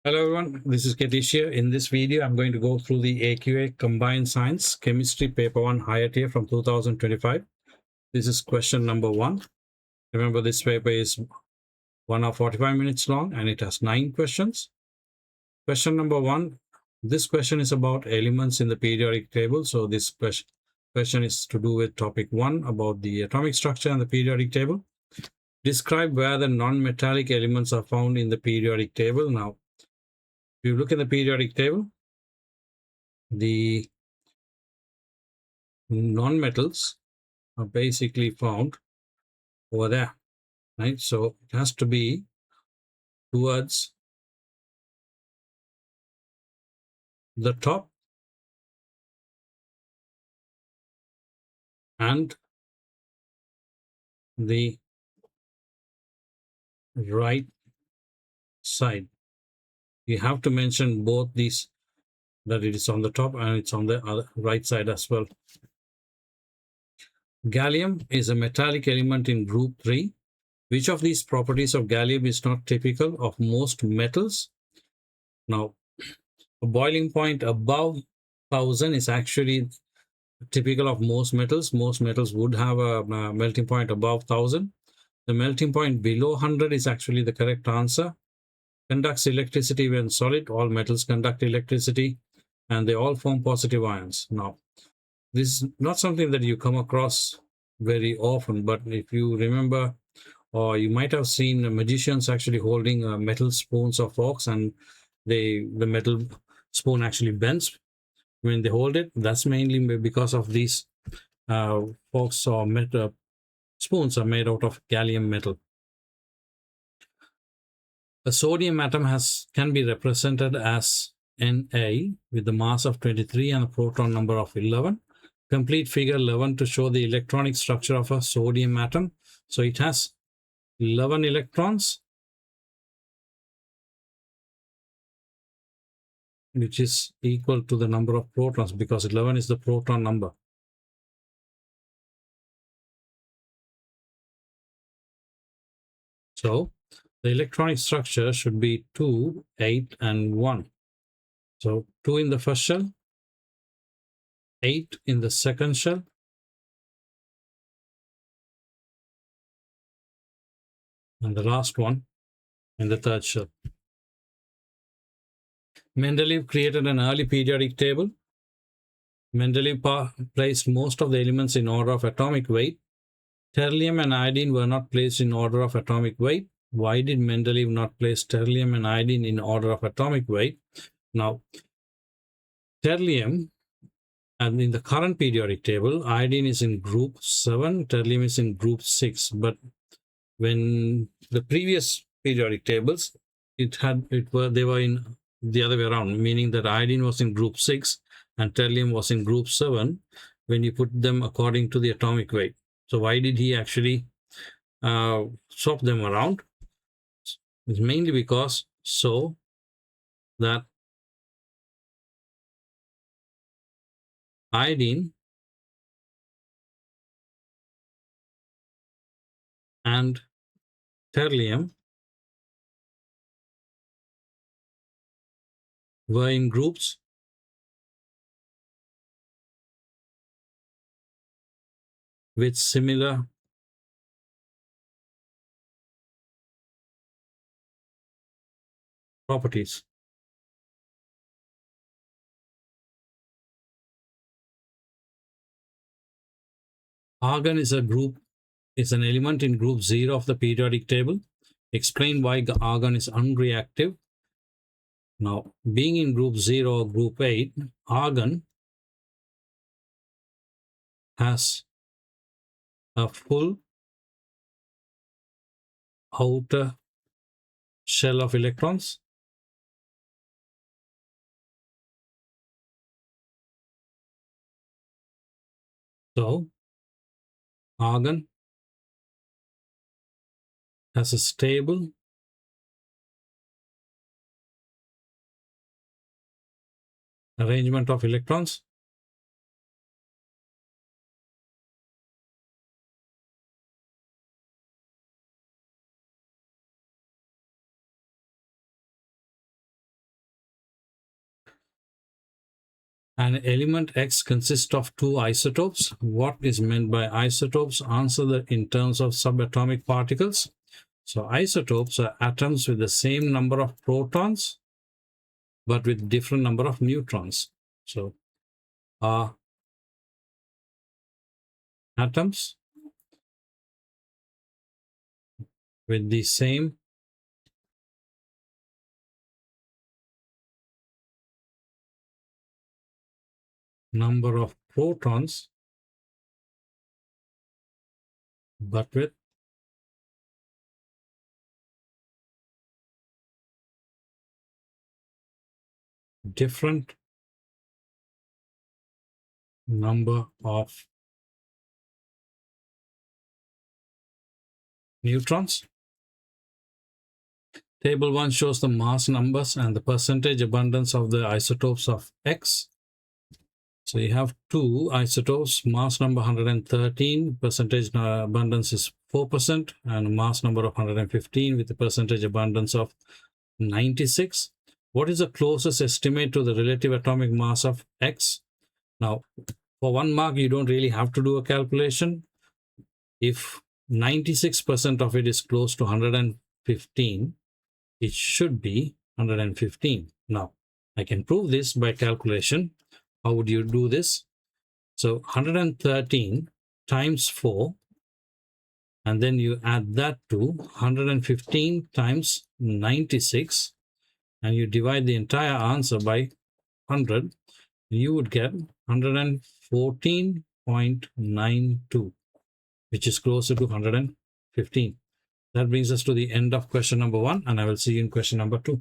Hello everyone, this is Ketish here. In this video, I'm going to go through the AQA Combined Science Chemistry Paper 1 Higher Tier from 2025. This is question number 1. Remember, this paper is 1 hour 45 minutes long and it has 9 questions. Question number 1, this question is about elements in the periodic table. So this question is to do with topic 1 about the atomic structure and the periodic table. Describe where the non-metallic elements are found in the periodic table. Now, if you look at the periodic table, the non-metals are basically found over there, right? So it has to be towards the top and the right side. You have to mention both these, that it is on the top and it's on the right side as well. Gallium is a metallic element in group 3. Which of these properties of gallium is not typical of most metals? Now, a boiling point above 1000 is actually typical of most metals. Most metals would have a melting point above 1000. The melting point below 100 is actually the correct answer. Conducts electricity when solid. All metals conduct electricity and they all form positive ions. Now, this is not something that you come across very often, but if you remember, or you might have seen magicians actually holding metal spoons or forks, and the metal spoon actually bends when they hold it. That's mainly because of these forks or spoons are made out of gallium metal. A sodium atom can be represented as Na with the mass of 23 and a proton number of 11. Complete figure 11 to show the electronic structure of a sodium atom. So it has 11 electrons, which is equal to the number of protons because 11 is the proton number. So the electronic structure should be 2, 8, and 1. So 2 in the first shell, 8 in the second shell, and the last one in the third shell. Mendeleev created an early periodic table. Mendeleev placed most of the elements in order of atomic weight. Terlium and iodine were not placed in order of atomic weight. Why did Mendeleev not place terlium and iodine in order of atomic weight? Now, terlium, and in the current periodic table, iodine is in group 7, terlium is in group 6. But when the previous periodic tables, they were in the other way around, meaning that iodine was in group 6 and terlium was in group 7 when you put them according to the atomic weight. So why did he actually swap them around? It's mainly because so that iodine and terlium were in groups with similar properties. Argon is an element in group 0 of the periodic table. Explain why argon is unreactive. Now, being in group 0 or group 8, argon has a full outer shell of electrons. So, argon has a stable arrangement of electrons. An element X consists of two isotopes. What is meant by isotopes? Answer that in terms of subatomic particles. So isotopes are atoms with the same number of protons, but with different number of neutrons. So atoms with the same number of protons, but with different number of neutrons. Table 1 shows the mass numbers and the percentage abundance of the isotopes of X. So you have two isotopes, mass number 113, percentage abundance is 4%, and mass number of 115 with a percentage abundance of 96. What is the closest estimate to the relative atomic mass of X? Now, for 1 mark, you don't really have to do a calculation. If 96% of it is close to 115, it should be 115. Now, I can prove this by calculation. How would you do this? So 113 times 4, and then you add that to 115 times 96, and you divide the entire answer by 100, you would get 114.92, which is closer to 115. That brings us to the end of question number 1, and I will see you in question number 2.